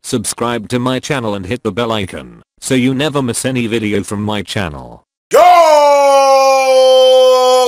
Subscribe to my channel and hit the bell icon so you never miss any video from my channel. Yo!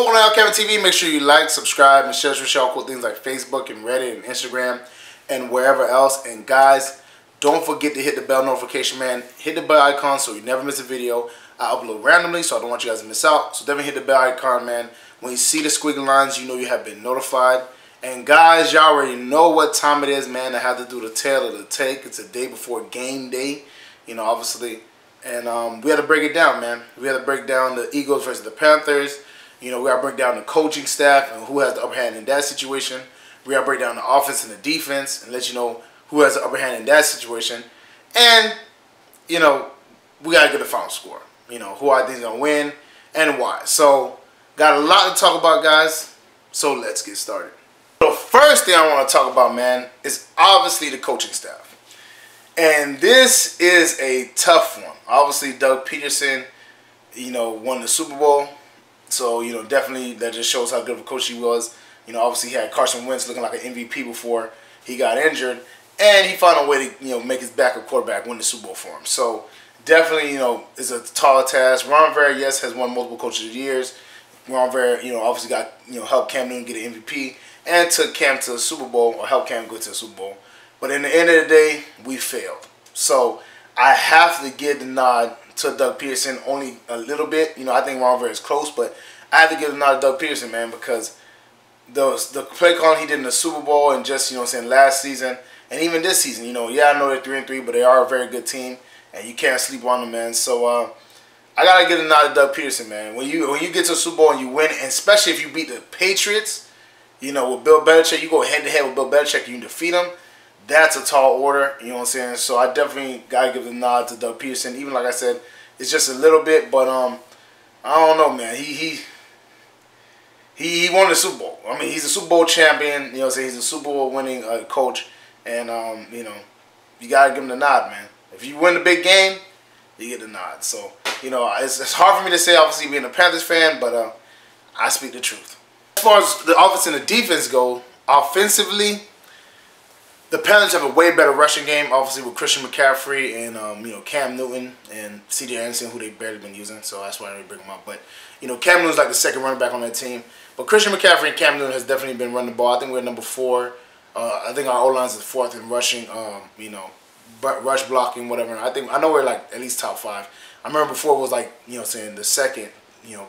On LCameraTV, make sure you like, subscribe, and share cool things like Facebook and Reddit and Instagram and wherever else. And guys, don't forget to hit the bell notification, man. Hit the bell icon so you never miss a video. I upload randomly, so I don't want you guys to miss out. So definitely hit the bell icon, man. When you see the squiggly lines, you know you have been notified. And guys, y'all already know what time it is, man. I have to do the tail of the take. It's a day before game day, you know, obviously. And we had to break it down, man. We had to break down the Eagles versus the Panthers. You know, we got to break down the coaching staff and who has the upper hand in that situation. We got to break down the offense and the defense and let you know who has the upper hand in that situation. And, you know, we got to get the final score. You know, who I think is going to win and why. So, got a lot to talk about, guys. So, let's get started. The first thing I want to talk about, man, is obviously the coaching staff. And this is a tough one. Obviously, Doug Peterson, you know, won the Super Bowl. So, you know, definitely that just shows how good of a coach he was. You know, obviously he had Carson Wentz looking like an MVP before he got injured. And he found a way to, you know, make his backup quarterback win the Super Bowl for him. So, definitely, you know, is a tall task. Ron Rivera, yes, has won multiple coaches of the years. Ron Rivera, you know, obviously got, you know, helped Cam Newton get an MVP and took Cam to the Super Bowl, or helped Cam go to the Super Bowl. But in the end of the day, we failed. So I have to give the nod to Doug Peterson only a little bit. You know, I think Ron Rivera is close, but I have to give the nod to Doug Peterson, man, because the play calling he did in the Super Bowl and just, you know, saying last season and even this season, you know, yeah, I know they're 3-3, but they are a very good team, and you can't sleep on them, man. So I gotta give the nod to Doug Peterson, man. When you get to the Super Bowl and you win, and especially if you beat the Patriots, you know, with Bill Belichick, you go head to head with Bill Belichick and you defeat him. That's a tall order, you know what I'm saying? So I definitely got to give the nod to Doug Peterson. Even like I said, it's just a little bit, but I don't know, man. He won the Super Bowl. I mean, he's a Super Bowl champion, you know what I'm saying? He's a Super Bowl winning coach, and, you know, you got to give him the nod, man. If you win the big game, you get the nod. So, you know, it's hard for me to say, obviously, being a Panthers fan, but I speak the truth. As far as the offense and the defense go, offensively, the Panthers have a way better rushing game, obviously, with Christian McCaffrey and, you know, Cam Newton and C.J. Anderson, who they've barely been using, so that's why I didn't bring them up. But, you know, Cam Newton's like the second running back on that team. But Christian McCaffrey and Cam Newton has definitely been running the ball. I think we're number 4. I think our O-line is 4th in rushing, you know, rush blocking, whatever. I know we're like at least top 5. I remember before it was like, you know, saying the second, you know,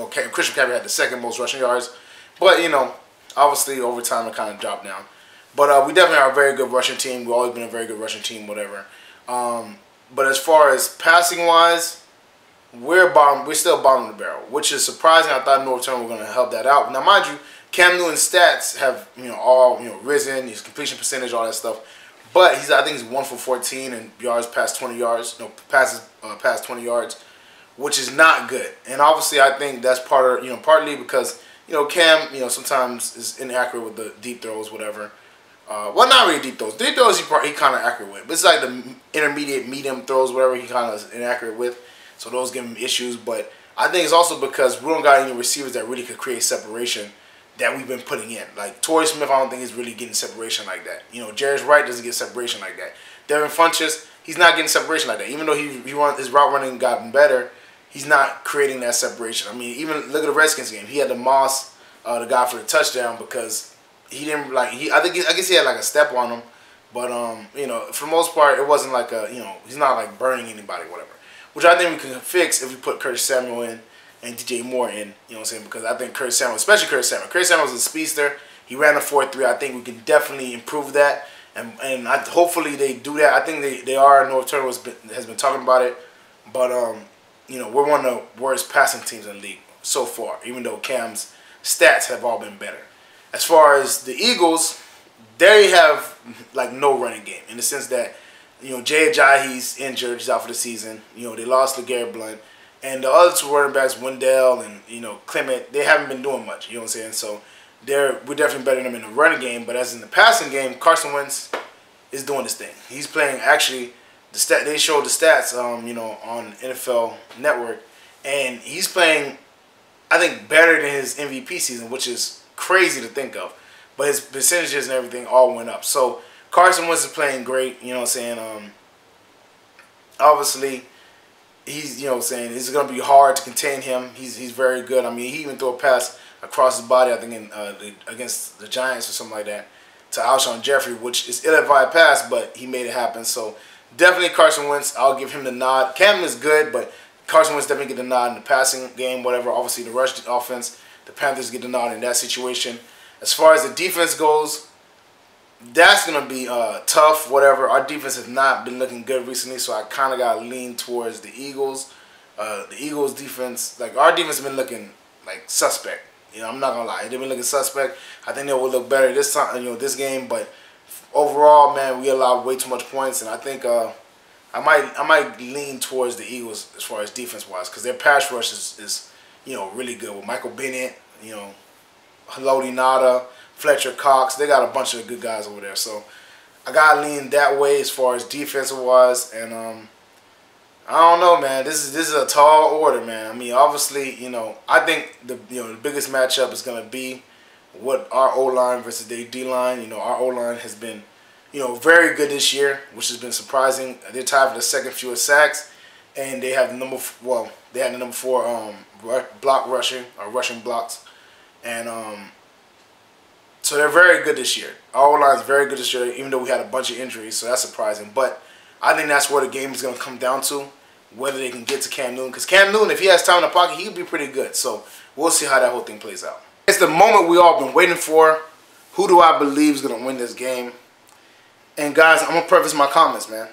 Christian McCaffrey had the second most rushing yards. But, you know, obviously over time it kind of dropped down. But we definitely are a very good rushing team. We've always been a very good rushing team, whatever. But as far as passing-wise, we're still bottom of the barrel, which is surprising. I thought North Turner were going to help that out. Now, mind you, Cam Newton's stats have, you know, all, you know, risen, his completion percentage, all that stuff. But I think he's 1 for 14 and yards past 20 yards, no, passes past 20 yards, which is not good. And obviously, I think that's part of, you know, partly because, you know, Cam, you know, sometimes is inaccurate with the deep throws, whatever. Well, not really deep throws. Deep throws he kind of accurate with. But it's like the intermediate, medium throws, whatever, he kind of is inaccurate with. So those give him issues. But I think it's also because we don't got any receivers that really could create separation that we've been putting in. Like, Torrey Smith, I don't think he's really getting separation like that. You know, Jarius Wright doesn't get separation like that. Devin Funchess, he's not getting separation like that. Even though his route running gotten better, he's not creating that separation. I mean, even look at the Redskins game. He had the Moss, the guy for the touchdown, because he didn't I guess he had like a step on him, but you know, for the most part, it wasn't like a, you know, he's not like burning anybody, whatever. Which I think we can fix if we put Curtis Samuel in and DJ Moore in, you know what I'm saying? Because I think Curtis Samuel, especially Curtis Samuel's a speedster. He ran a 4.3. I think we can definitely improve that, and hopefully they do that. I think they are. North Turner has been talking about it, but you know, we're one of the worst passing teams in the league so far, even though Cam's stats have all been better. As far as the Eagles, they have like no running game in the sense that, you know, Jay Ajayi's injured, he's out for the season. You know, they lost LeGarrette Blount, and the other 2 running backs, Wendell and, you know, Clement, they haven't been doing much. You know what I'm saying? So we're definitely better than them in the running game, but as in the passing game, Carson Wentz is doing this thing. He's playing actually. They showed the stats, you know, on NFL Network, and he's playing, I think, better than his MVP season, which is crazy to think of. But his percentages and everything all went up. So Carson Wentz is playing great. You know what I'm saying? Obviously, he's, you know what I'm saying, it's going to be hard to contain him. He's very good. I mean, he even threw a pass across his body, I think, against the Giants or something like that, to Alshon Jeffrey, which is ill-advised pass, but he made it happen. So definitely Carson Wentz, I'll give him the nod. Cam is good, but Carson Wentz definitely get the nod in the passing game, whatever. Obviously, the rush offense, the Panthers get the nod in that situation. As far as the defense goes, that's going to be tough, whatever. Our defense has not been looking good recently, so I kind of got to lean towards the Eagles. The Eagles defense, like, our defense has been looking like suspect. You know, I'm not going to lie. They've been looking suspect. I think they will look better this time, you know, this game, but overall, man, we allowed way too much points, and I think I might lean towards the Eagles as far as defense-wise, because their pass rush is, you know, really good with Michael Bennett, you know, Haloti Nada, Fletcher Cox. They got a bunch of good guys over there. So I got to lean that way as far as defensive-wise. And I don't know, man. This is a tall order, man. I mean, obviously, you know, I think the biggest matchup is going to be what our O-line versus their D-line. You know, our O-line has been, you know, very good this year, which has been surprising. They're tied for the second fewest sacks, and they have the number 4 block rushing, or rushing blocks. And so they're very good this year. Our O-line is very good this year, even though we had a bunch of injuries, so that's surprising. But I think that's where the game is going to come down to, whether they can get to Cam Newton. Because Cam Newton, if he has time in the pocket, he could be pretty good. So we'll see how that whole thing plays out. It's the moment we all been waiting for. Who do I believe is going to win this game? And guys, I'm gonna preface my comments, man.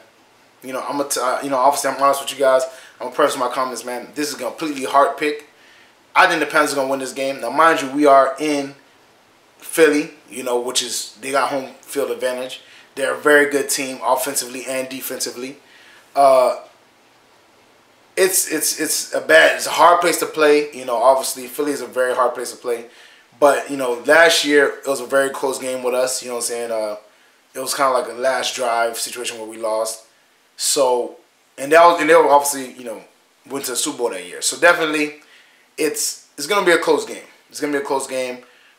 You know, obviously I'm honest with you guys. I'm gonna preface my comments, man. This is a completely hard pick. I think the Panthers are gonna win this game. Now, mind you, we are in Philly, you know, which is, they got home field advantage. They're a very good team, offensively and defensively. It's a hard place to play. You know, obviously Philly is a very hard place to play. But you know, last year it was a very close game with us. You know what I'm saying? It was kind of like a last drive situation where we lost. So, and they were obviously, you know, went to the Super Bowl that year. So definitely, it's gonna be a close game. It's gonna be a close game.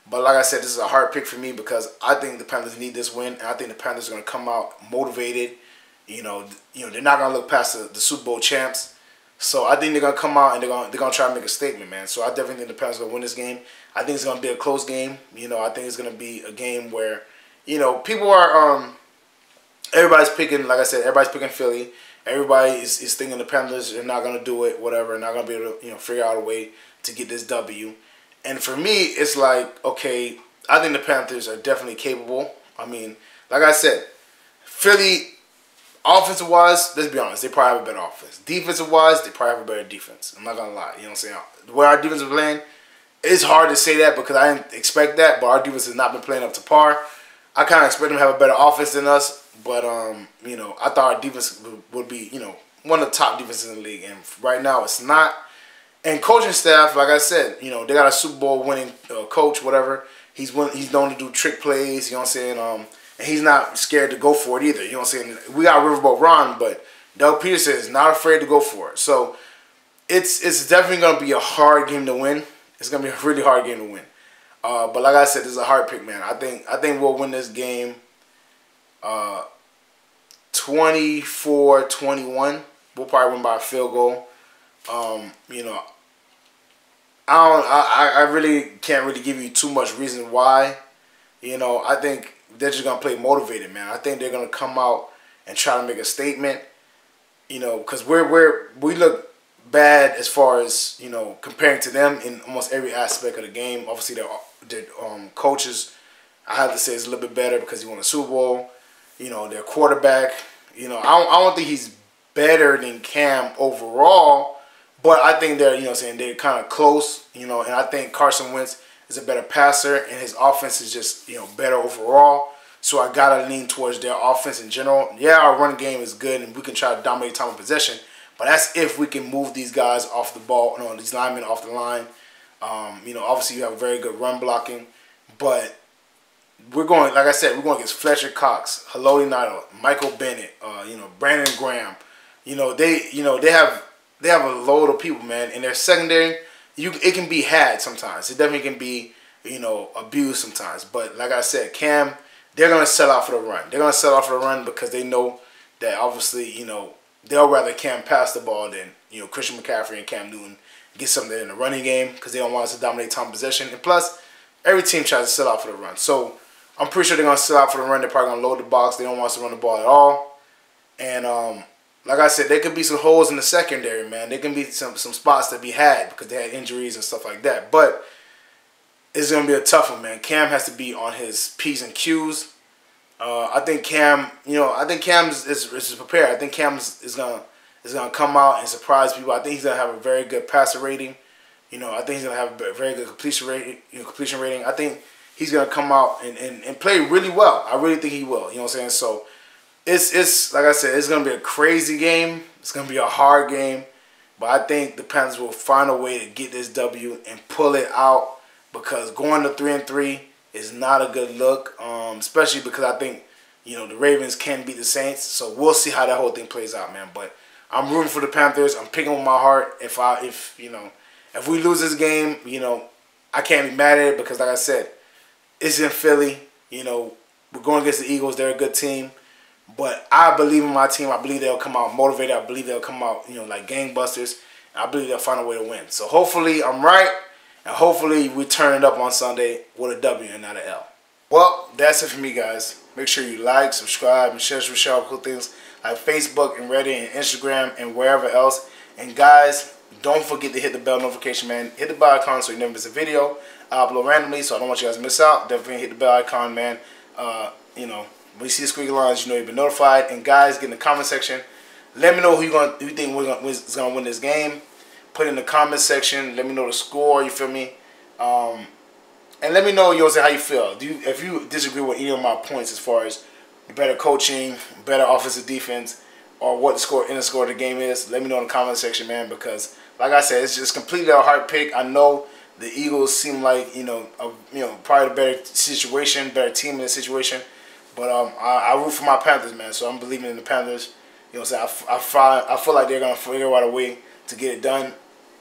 But like I said, this is a hard pick for me because I think the Panthers need this win, and I think the Panthers are gonna come out motivated. You know, they're not gonna look past the Super Bowl champs. So I think they're gonna come out and they're gonna try to make a statement, man. So I definitely think the Panthers are gonna win this game. I think it's gonna be a close game. You know, I think it's gonna be a game where, you know, people are everybody's picking, like I said, everybody's picking Philly. Everybody is thinking the Panthers are not gonna do it, whatever, not gonna be able to, you know, figure out a way to get this W. And for me, it's like, okay, I think the Panthers are definitely capable. I mean, like I said, Philly, offensive-wise, let's be honest, they probably have a better offense. Defensive-wise, they probably have a better defense. I'm not going to lie. You know what I'm saying? The way our defense is playing, it's hard to say that because I didn't expect that, but our defense has not been playing up to par. I kind of expect them to have a better offense than us, but, you know, I thought our defense would be, you know, one of the top defenses in the league, and right now it's not. And coaching staff, like I said, you know, they got a Super Bowl winning coach, whatever. He's known to do trick plays, you know what I'm saying? And he's not scared to go for it either, you know what I'm saying? We got Riverboat Ron, but Doug Peterson is not afraid to go for it. So it's definitely going to be a hard game to win. It's going to be a really hard game to win. But like I said, this is a hard pick, man. I think we'll win this game 24-21. We'll probably win by a field goal. You know, I really can't really give you too much reason why. You know, I think they're just gonna play motivated, man. I think they're gonna come out and try to make a statement. You know, because we look bad as far as, you know, comparing to them in almost every aspect of the game. Obviously, their coaches, I have to say, is a little bit better because he won a Super Bowl. You know, their quarterback. You know, I don't think he's better than Cam overall. But I think they're, you know what I'm saying, they're kind of close, you know, and I think Carson Wentz is a better passer and his offense is just, you know, better overall. So I got to lean towards their offense in general. Yeah, our run game is good and we can try to dominate time of possession, but that's if we can move these guys off the ball, you know, these linemen off the line. You know, obviously you have very good run blocking, but we're going, like I said, we're going against Fletcher Cox, Haloti Nada, Michael Bennett, you know, Brandon Graham. You know, they have a load of people, man. In their secondary, it can be had sometimes. It definitely can be, you know, abused sometimes. But like I said, Cam they're going to sell out for the run. They're going to sell out for the run because they know that obviously, you know, they'll rather Cam pass the ball than, you know, Christian McCaffrey and Cam Newton get something in the running game because they don't want us to dominate time possession. And plus, every team tries to sell out for the run. So I'm pretty sure they're going to sell out for the run. They're probably going to load the box. They don't want us to run the ball at all. And like I said, there could be some holes in the secondary, man. There can be some spots to be had because they had injuries and stuff like that. But it's going to be a tough one, man. Cam has to be on his P's and Q's. I think Cam, you know, I think Cam is prepared. I think Cam is gonna come out and surprise people. I think he's gonna have a very good passer rating. You know, I think he's gonna have a very good completion rating. I think he's gonna come out and play really well. I really think he will. You know what I'm saying? So it's like I said, it's gonna be a crazy game. It's gonna be a hard game, but I think the Panthers will find a way to get this W and pull it out because going to 3-3 is not a good look, especially because I think, you know, the Ravens can beat the Saints. So we'll see how that whole thing plays out, man. But I'm rooting for the Panthers. I'm picking with my heart. If we lose this game, you know, I can't be mad at it because, like I said, it's in Philly. You know, we're going against the Eagles. They're a good team. But I believe in my team. I believe they'll come out motivated. I believe they'll come out, you know, like gangbusters. And I believe they'll find a way to win. So hopefully I'm right. And hopefully we turn it up on Sunday with a W and not an L. Well, that's it for me, guys. Make sure you like, subscribe, and share cool things like Facebook and Reddit and Instagram and wherever else. And guys, don't forget to hit the bell notification, man. Hit the bell icon so you never miss a video. I upload randomly, so I don't want you guys to miss out. Definitely hit the bell icon, man. You know, when you see the squiggly lines, you know you've been notified. And guys, get in the comment section. Let me know who you think is gonna win this game. Put it in the comment section. Let me know the score. You feel me? And let me know, how you feel. If you disagree with any of my points as far as better coaching, better offensive defense, or what the inner score of the game is, let me know in the comment section, man. Because, like I said, it's just completely a hard pick. I know the Eagles seem like probably the better situation, better team in the situation. But I root for my Panthers, man. So I'm believing in the Panthers. You know what I'm saying? I feel like they're gonna figure out a way to get it done.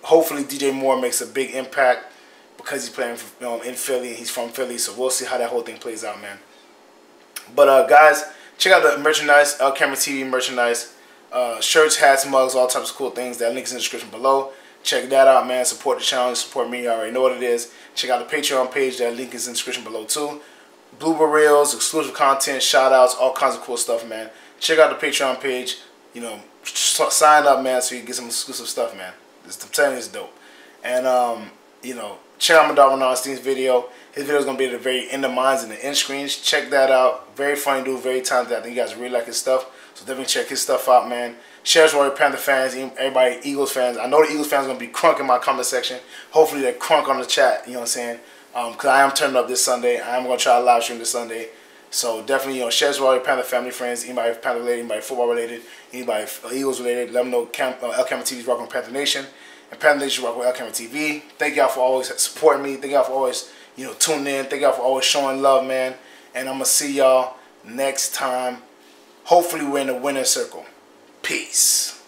Hopefully, DJ Moore makes a big impact because he's playing in Philly and he's from Philly. So we'll see how that whole thing plays out, man. But guys, check out the merchandise, LCameraTV merchandise, shirts, hats, mugs, all types of cool things. That link is in the description below. Check that out, man. Support the channel, support me. You already know what it is. Check out the Patreon page. That link is in the description below too. Blooper reels, exclusive content, shout outs, all kinds of cool stuff, man. Check out the Patreon page. You know, sign up, man, so you can get some exclusive stuff, man. I'm telling you, it's dope. And you know, check out my dog Renan Estime's video. His video is gonna be at the very end of mine in the end screens. Check that out. Very funny dude, very talented. I think you guys really like his stuff. So definitely check his stuff out, man. Share to all your Panther fans, everybody Eagles fans. I know the Eagles fans are gonna be crunk in my comment section. Hopefully they're crunk on the chat. You know what I'm saying? Because I am turning up this Sunday. I am gonna try to live stream this Sunday. So definitely, you know, share to all your Panther family, friends, anybody Panther related, anybody football related, anybody Eagles related. Let them know LCameraTV is rocking with Panther Nation, and Panther Nation rock with LCameraTV. Thank y'all for always supporting me. Thank y'all for always, you know, tuning in. Thank y'all for always showing love, man. And I'm gonna see y'all next time. Hopefully, we're in the winner's circle. Peace.